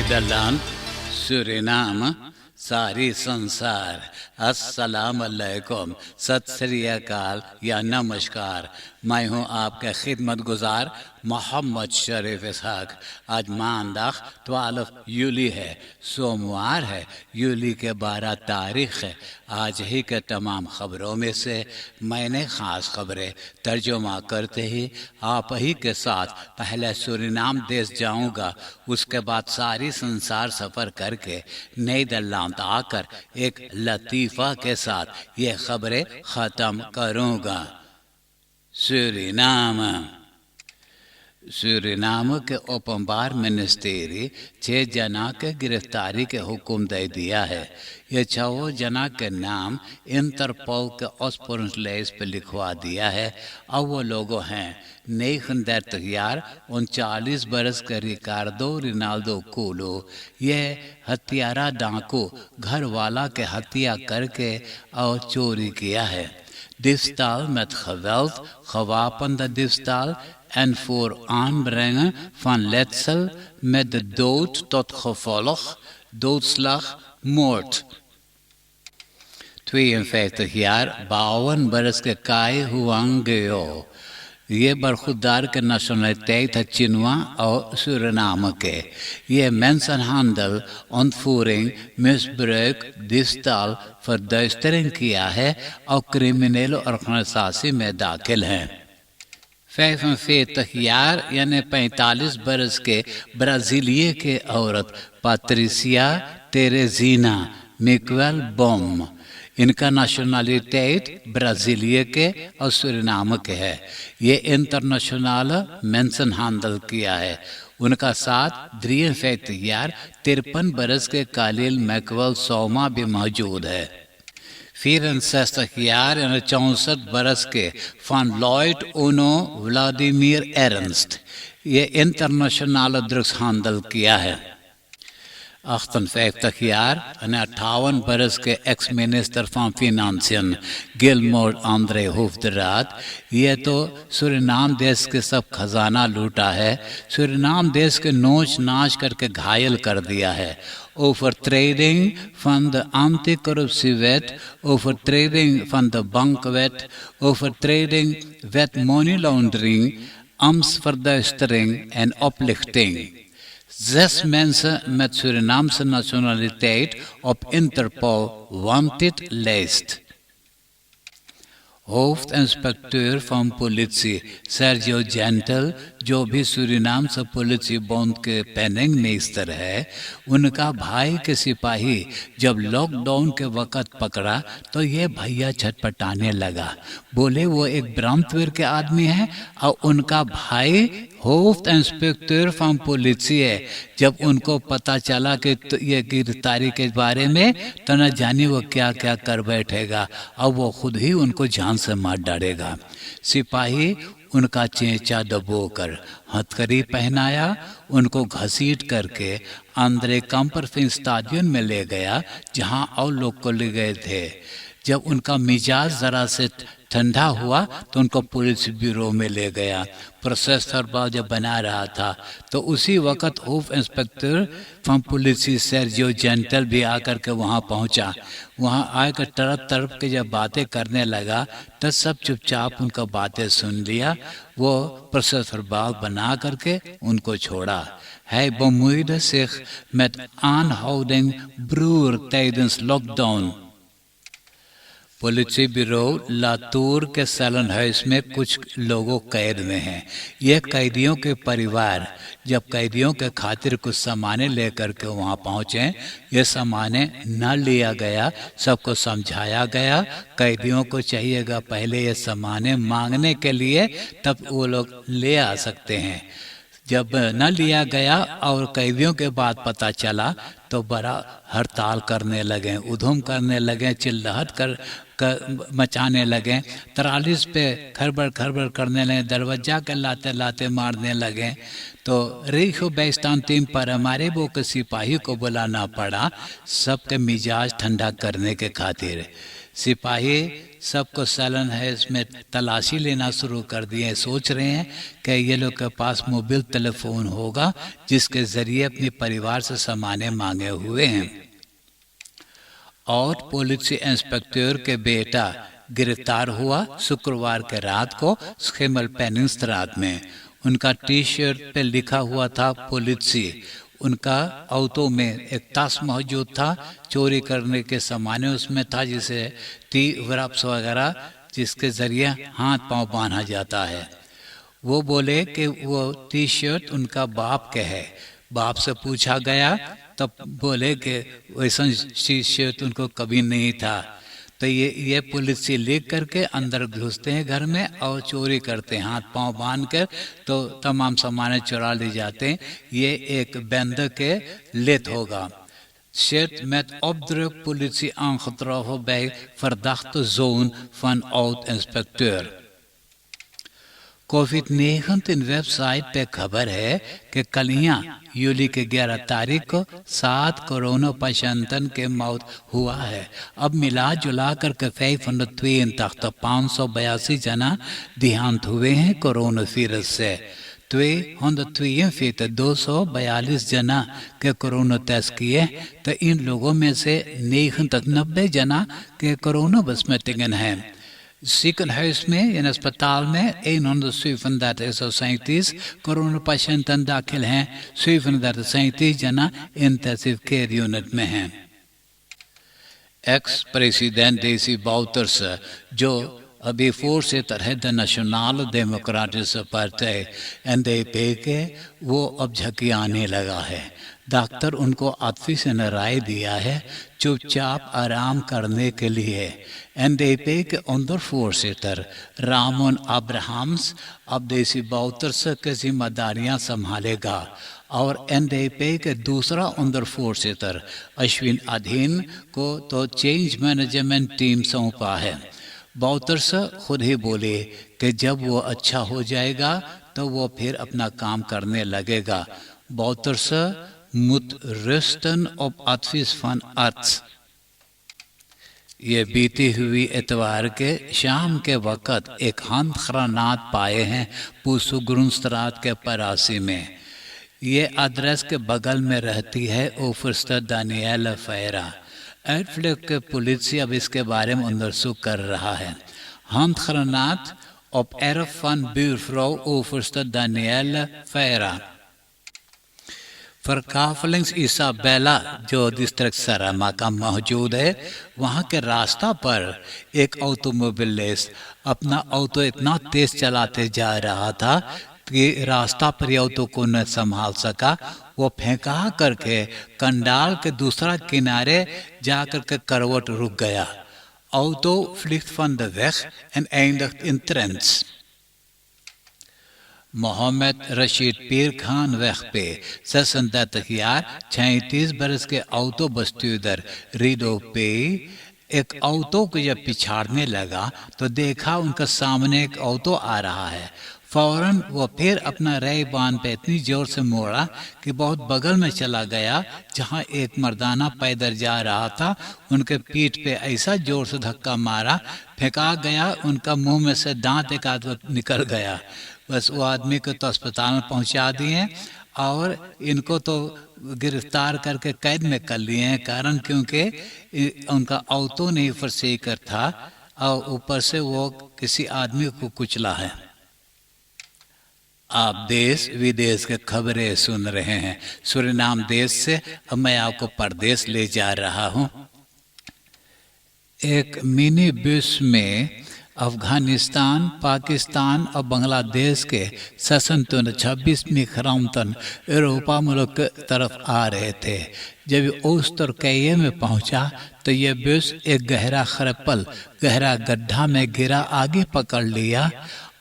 Nederland, Suriname, सारी संसार, अस्सलाम अलैकुम, सत श्री अकाल या नमस्कार। मैं हूँ आपका खिदमत गुजार मोहम्मद शरीफ इसहाक। आज मानदाख 12 यूली है, सोमवार है, यूली के 12 तारीख है। आज ही के तमाम खबरों में से मैंने ख़ास खबरें तर्जुमा करते ही आप ही के साथ पहले सूरीनाम देश जाऊंगा, उसके बाद सारी संसार सफ़र करके नीदरलैंड आकर एक लतीफ़ा के साथ ये खबरें ख़त्म करूंगा। सूरीनाम के ओपनबार मिनिस्ट्री 6 जना के गिरफ्तारी के हुक्म दे दिया है। ये 6 जना के नाम इंटरपोल के ऑस्पोरेंस पे लिखवा दिया है। अब वो लोग हैं 39 बरस के रिकार्डो रिनाल्डो कोलो। ये हत्यारा डाकू घर वाला के हत्या करके और चोरी किया है। Diefstal met geweld, gewapende diefstal en voor aanbrengen van letsel met de dood tot gevolg, doodslag, moord. 52 jaar, 52 बरस के काई हुआंगयो। ये बरखुदार के नेशनलिटेट है चिनवा और सूरीनाम के। ये mensenhandel, ontvoering, misbruik, diefstal, verduistering किया है और क्रिमिनल ऑर्गेनाइजेशन में दाखिल हैं। 45 यार यानी 45 बरस के ब्राज़ीलिया के औरत पैट्रिसिया टेरेजीना मिगुएल बोम। इनका नेशनलिटेट ब्राज़ीलिया के और सूरीनाम के है। ये इंटरनेशनल मेंशनहांडल किया है। उनका साथ 53 बरस के कालिल मैकवेल सोमा भी मौजूद है। 64 बरस के फॉन लॉयड ओनो व्लादिमीर एरन्स्ट। ये इंटरनेशनल ड्रग्स हैंडल किया है। 58 jaar en 58 बरस के एक्स मिनिस्टर van फिनांसियन गिलमोर आंद्रे होफदरात। ये तो सूरीनाम देश के सब खजाना लूटा है। सूरीनाम देश के नोच नाच करके घायल कर दिया है। Overtreding van de anti-corruptiewet, overtreding van de bankwet, overtreding wet money laundering, ambtsverduistering en oplichting. 6 mensen met Surinaamse nationaliteit op Interpol wanted lijst. होफ्ट-इंस्पेक्टर फ्रॉम पुलिसी सर्जियो जेंटल, जो भी सूरीनाम से पुलिसी बॉन्ड के पेनिंग मिनिस्टर है, उनका भाई के सिपाही जब लॉकडाउन के वक़्त पकड़ा तो ये भैया छटपटाने लगा। बोले वो एक ब्रांतवीर के आदमी है और उनका भाई होफ्ट इंस्पेक्टर फ्रॉम पुलिसी है। जब उनको पता चला कि तो ये गिरफ्तारी के बारे में, तो न जाने वो क्या क्या कर बैठेगा और वो खुद ही उनको जान से मार डालेगा। सिपाही उनका चेंचा दबोकर हथकड़ी पहनाया, उनको घसीट करके आंद्रे कंपरफिन स्टेडियम में ले गया, जहां और लोग को ले गए थे। जब उनका मिजाज ज़रा से ठंडा हुआ तो उनको पुलिस ब्यूरो में ले गया। प्रोसेस जब बना रहा था तो उसी वक्त Hoff inspector from police Sergio gentle भी आकर के वहाँ पहुँचा। वहाँ आकर तरफ के जब बातें करने लगा तो सब चुपचाप उनका बातें सुन लिया। वो प्रोसेस बना करके उनको छोड़ा। Hij bemoeide zich met aanhouding broer tijdens lockdown. Police bureau Latur के सैलन हाउस में कुछ लोगों कैद में हैं। ये कैदियों के परिवार जब कैदियों के खातिर कुछ सामाने लेकर के वहाँ पहुँचे, ये सामाने न लिया गया। सबको समझाया गया कैदियों को चाहिएगा पहले ये सामाने मांगने के लिए, तब वो लोग ले आ सकते हैं। जब न लिया गया और कैदियों के बाद पता चला तो बड़ा हड़ताल करने लगे, उधम करने लगे, चिल्लाहट कर मचाने लगे, 43 पे खरबड़ करने लगे, दरवाजा के लाते लाते मारने लगे। तो रिखो बेस्तान टीम पर हमारे वो के सिपाही को बुलाना पड़ा सबके मिजाज ठंडा करने के खातिर। सिपाही सबको सलन है इसमें तलाशी लेना शुरू कर दिए। सोच रहे हैं कि ये लोग के पास मोबाइल टेलीफोन होगा जिसके ज़रिए अपने परिवार से सामान मांगे हुए हैं। और पुलिस इंस्पेक्टर के बेटा गिरफ्तार हुआ शुक्रवार के रात को स्केमल पेनिंस्ट्रात में। उनका टी शर्ट पे लिखा हुआ था पुलिसी। उनका ऑटो में एक ताश मौजूद था, चोरी करने के सामान उसमें था, जिसे टी व्रप्स वगैरह जिसके ज़रिए हाथ पांव बांधा जाता है। वो बोले कि वो टी शर्ट उनका बाप के है। बाप से पूछा गया तब बोले कि वैसा टी शर्ट उनको कभी नहीं था। तो ये पुलिस से लिख करके अंदर घुसते हैं घर में और चोरी करते हैं, हाथ पांव बांध कर तो तमाम सामान चुरा ले जाते हैं। ये एक बंद के लेत होगा। Zet met opdruk politie aangetroffen bij verdachte zoon van oud-inspecteur. कोविड-19 वेबसाइट पे खबर है कि कल यूली के 11 तारीख को 7 कोरोना पेशेंटन के मौत हुआ है। अब मिला जुला करके 582 जना देहांत हुए हैं कोरोना वायरस से। 242 जना के कोरोना टेस्ट किए तो इन लोगों में से 99 जना के कोरोना besmettingen हैं। ziekenhuis में इन अस्पताल में 137 कोरोना दाखिल हैं। 37 जना इंटेंसिव केयर यूनिट में हैं। एक्स प्रेसिडेंट डेसी बाउटर्स जो अभी voorzitter है the national democratic party NDP के, वो अब झकियाने लगा है। डॉक्टर उनको आत्फी से राय दिया है चुपचाप आराम करने के लिए। NDP के अंदर voorzitter रामन अब्राहम्स अब देसी बाउटर्स की जिम्मेदारियां संभालेगा और NDP के दूसरा अंदर voorzitter अश्विन अधीन को तो चेंज मैनेजमेंट टीम सौंपा है। बाउटर्स खुद ही बोले कि जब वो अच्छा हो जाएगा तो वो फिर अपना काम करने लगेगा। बाउटर्स moet rusten op advies van arts। ये बीती हुई इतवार के शाम के वक़्त एक handgranaat पाए हैं पुसुग्रुनस्ट्रात के परासी में। ये एड्रेस के बगल में रहती है ओफर्स्टर दानियल फेरा। एडफ्लेक के पुलिस अब इसके बारे में onderzoek कर रहा है। handgranaat op erf van buurvrouw ओफर्स्टर दानियल फेरा। फरकाफलिंग्स इसाबेला जो डिस्ट्रिक्ट सरामा का मौजूद है, वहाँ के रास्ता पर एक ऑटोमोबिलिस्ट अपना ऑटो इतना तेज चलाते जा रहा था कि रास्ता पर ऑटो को न संभाल सका। वो फेंका करके कंडाल के दूसरा किनारे जाकर के करवट रुक गया। Auto vliegt van de weg en eindigt in Trends। Mohammad Rashid Pir Khan वेख पे 36 बरस के ऑटो बस्तूदर रीडो पे एक ऑटो को जब पिछाड़ने लगा तो देखा उनका सामने एक ऑटो आ रहा है। फौरन वो फिर अपना रय बान पे इतनी जोर से मोड़ा कि बहुत बगल में चला गया। जहाँ एक मर्दाना पैदल जा रहा था उनके पीठ पे ऐसा जोर से धक्का मारा, फेंका गया। उनका मुंह में से दांत एक आध निकल गया। बस वो आदमी को तो अस्पताल में पहुंचा दिए और इनको तो गिरफ्तार करके कैद में कर लिए हैं। कारण क्योंकि उनका ऑटो नहीं फर्सेकर था और ऊपर से वो किसी आदमी को कुचला है। आप देश विदेश के खबरें सुन रहे हैं। सूरीनाम देश से अब मैं आपको परदेश ले जा रहा हूं। एक मिनी बस में अफगानिस्तान, पाकिस्तान और बांग्लादेश के 26 मिग्रांटन यूरोपा मुल्क की तरफ आ रहे थे। जब उस तुर्की में पहुंचा तो ये बस एक गहरा गड्ढा में गिरा, आगे पकड़ लिया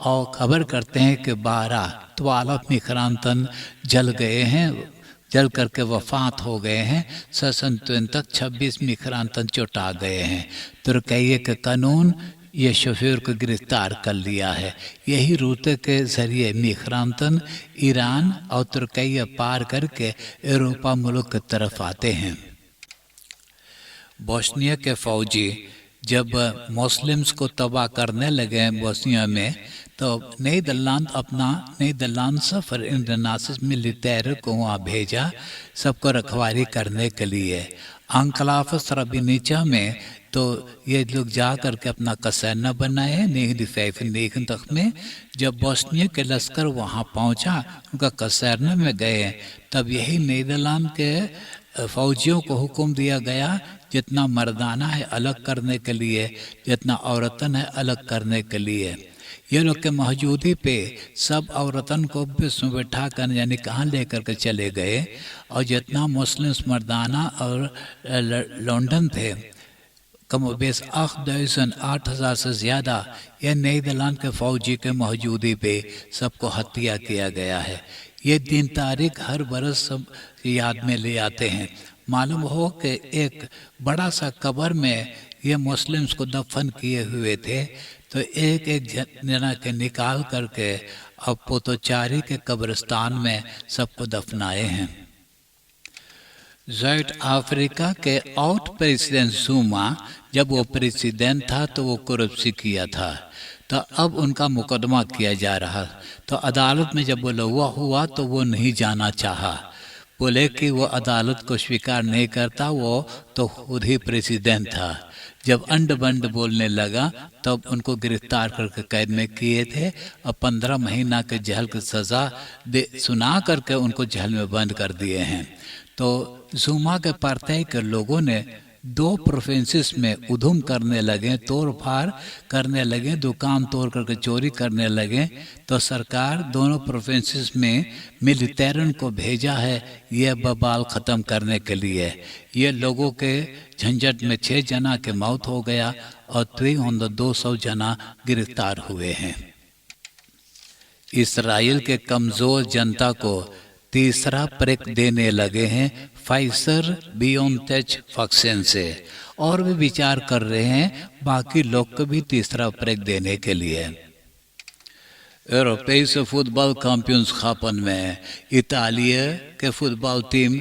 और खबर करते हैं कि 12 मिग्रांटन जल गए हैं, जल करके वफात हो गए हैं। 26 मिग्रांटन चुटा गए हैं। तुर्की के कानून ये शोफर को गिरफ्तार कर लिया है। यही रूट के जरिए मिग्रांटन ईरान और तुर्की पार करके यूरोपा मुल्क की तरफ आते हैं। बोस्निया के फौजी जब मुस्लिम्स को तबाह करने लगे बोस्निया में, तो नीदरलैंड्स फॉरेनर्स मिलिटेयर को वहाँ भेजा सबको रखवाली करने के लिए। अंक्लाव स्रेब्रेनिचा में तो ये लोग जा करके अपना कसाना बनाए 1995 में। जब बोस्निया के लश्कर वहाँ पहुँचा, उनका कसाना में गए, तब यही नीदरलैंड के फौजियों को हुक्म दिया गया जितना मर्दाना है अलग करने के लिए, जितना औरतन है अलग करने के लिए। ये लोग के मौजूदगी पे सब औरतन को बस में बैठा कर यानी कहाँ लेकर के चले गए, और जितना मुस्लिम्स मर्दाना और लंदन थे कम बेस 8,000 से ज़्यादा, यह नीदरलैंड के फौजी के मौजूदगी पे सबको हत्या किया गया है। ये दिन तारीख हर बरस सब याद में ले आते हैं। मालूम हो कि एक बड़ा सा कब्र में ये मुस्लिम्स को दफन किए हुए थे, तो एक एक जना के निकाल करके अब पोतोचारी के कब्रिस्तान में सबको दफनाए हैं। साउथ अफ्रीका के आउट प्रेसिडेंट ज़ुमा, जब वो प्रेसिडेंट था तो वो करप्शन किया था, तो अब उनका मुकदमा किया जा रहा। तो अदालत में जब वो लहुआ हुआ तो वो नहीं जाना चाहा, बोले कि वो अदालत को स्वीकार नहीं करता, वो तो खुद ही प्रेसिडेंट था। जब अंड बंड बोलने लगा तब उनको गिरफ्तार करके कैद में किए थे और 15 महीना के जेल की सज़ा सुना करके उनको जेल में बंद कर दिए हैं। तो ज़ुमा के पार्टी के लोगों ने 2 प्रोविंसेस में उधम करने लगे, तोड़ फाड़ करने लगे, दुकान तोड़ करके चोरी करने लगे। तो सरकार दोनों प्रोविंसेस में मिलिटेरन को भेजा है ये बवाल ख़त्म करने के लिए। ये लोगों के झंझट में 6 जना के मौत हो गया और 200 जना गिरफ्तार हुए हैं। इसराइल के कमज़ोर जनता को तीसरा प्रेक देने लगे हैं फाइजर बायोनटेक वैक्सीन से, और भी विचार कर रहे हैं बाकी लोग को भी तीसरा प्रेक देने के लिए। यूरोपीय फुटबॉल चैंपियनशिप में इतालिया के फुटबॉल टीम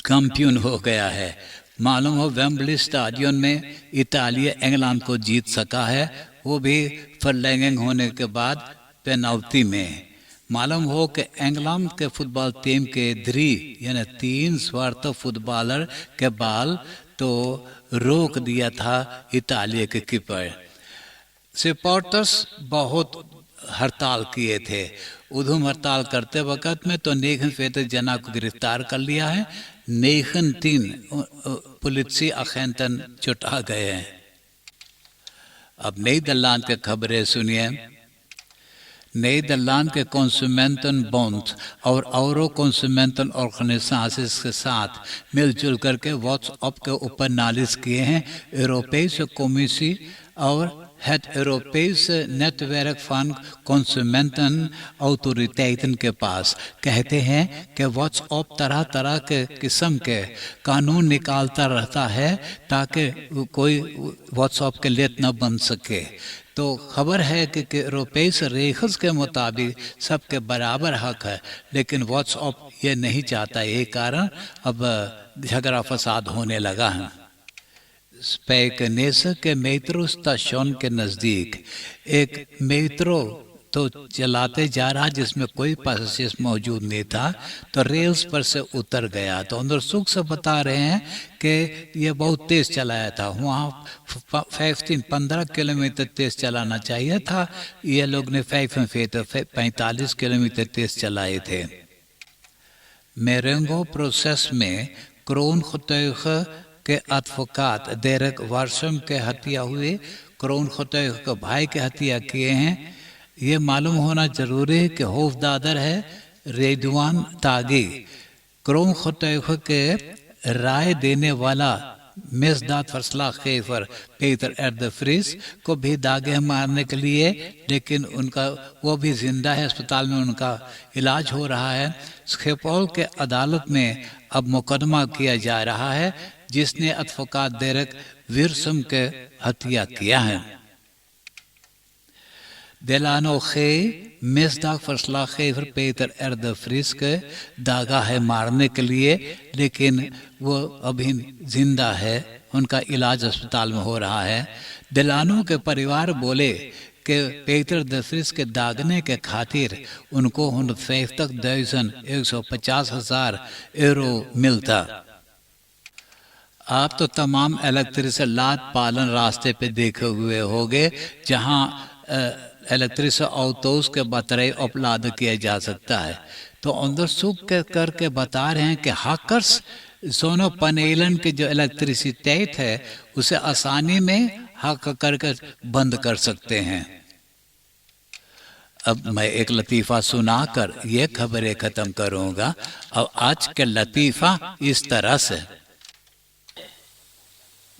चैंपियन हो गया है। मालूम हो वेम्बली स्टेडियम में इतालिया इंग्लैंड को जीत सका है, वो भी फर्लैंगिंग होने के बाद पेनल्टी में। मालूम हो कि इंग्लैंड के फुटबॉल टीम के 3 स्वार्थ फुटबॉलर के बाल तो रोक दिया था इतालिया के कीपर। सपोर्टर्स बहुत हड़ताल किए थे। उधम हड़ताल करते वक्त में तो 49 जना को गिरफ्तार कर लिया है, 19 पुलिस अखेंतन छुटा गए हैं। अब नीदरलैंड के खबरें सुनिए। नीदरलैंड के कंज्यूमेंटनबॉन्ड और औरों कंज्यूमेंटन ऑर्गेनाइजेशंस के साथ मिलजुल करके व्हाट्सएप के ऊपर नालिश किए हैं यूरोपीय कमीशन और het Europese नेटवर्क फंड कंज्यूमेंटन ऑथोरिटीज़ के पास। कहते हैं कि व्हाट्सएप तरह तरह के किस्म के कानून निकालता रहता है ताकि कोई व्हाट्सएप के लेत न बन सके। तो खबर है कि यूरोपीय रेखस के मुताबिक सबके बराबर हक है, लेकिन व्हाट्सएप ये नहीं चाहता। यही कारण अब झगड़ा फसाद होने लगा है। स्पेकनेस के मेट्रो स्टेशन के नज़दीक एक मेट्रो तो चलाते जा रहा जिसमें कोई पैसेंजर मौजूद नहीं था, तो रेल्स पर से उतर गया। तो अंदर सुख से बता रहे हैं कि ये बहुत तेज़ चलाया था, वहाँ 15 किलोमीटर तेज़ चलाना चाहिए था, ये लोग ने 45 किलोमीटर तेज़ चलाए थे। मेरेंगो प्रोसेस में क्रोन खुतैख के एडवोकेट डेरेक वार्शम के हत्या हुए, क्रोन खुतैख के भाई के हत्या किए हैं। ये मालूम होना जरूरी है कि हौफदार है रेडवान तागी। क्रोन खुतैख के राय देने वाला मेजदाद फसला खेफर पीटर एट द फ्रीज को भी दागे मारने के लिए, लेकिन उनका वो भी जिंदा है, अस्पताल में उनका इलाज हो रहा है। स्केपोल के अदालत में अब मुकदमा किया जा रहा है जिसने एडवोकेट डेरेक वार्शम के हत्या किया है। Delano G misdaad verslaggever Peter R. de Vries के दागा है मारने के लिए, लेकिन वो अभी जिंदा है, उनका इलाज अस्पताल में हो रहा है। डेलानो के परिवार बोले कि पीटर de Vries के दागने के खातिर उनको 150.000 euro मिलता। आप तो तमाम इलेक्ट्रिक लात पालन रास्ते पे देखे हुए होंगे जहां इलेक्ट्रिक ऑटोस के बतरे उपलब्ध किया जा सकता है। तो अंदर सुख के करके बता रहे हैं कि हैकर्स सोनो पनेलन के जो इलेक्ट्रिसिटी है उसे आसानी में हैक करके बंद कर सकते हैं। अब मैं एक लतीफ़ा सुनाकर ये खबरें ख़त्म करूँगा। और आज के लतीफ़ा इस तरह से।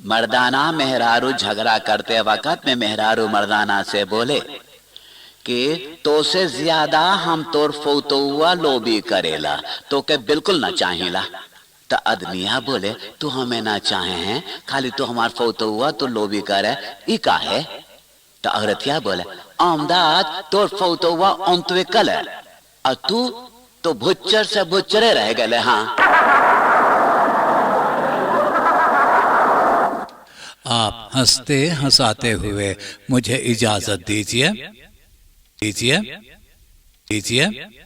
मर्दाना मेहरारू झगड़ा करते वक्त में मेहरारू मर्दाना से बोले कि तो से ज्यादा हम तोर फौतुआ लोभी करेला, तो के बिल्कुल ना चाहिला। तो आदमिया बोले तू हमें ना चाहे हैं, खाली तू हमार फौतुआ तो लोभी करे, ई का है? तो औरतिया बोले आमदाद तोर फौतुआ अंतवे कल है, और तू तो भुच्चर से भुच्चरे रह गए। हाँ, आप हंसते हंसाते हुए मुझे इजाजत दीजिए।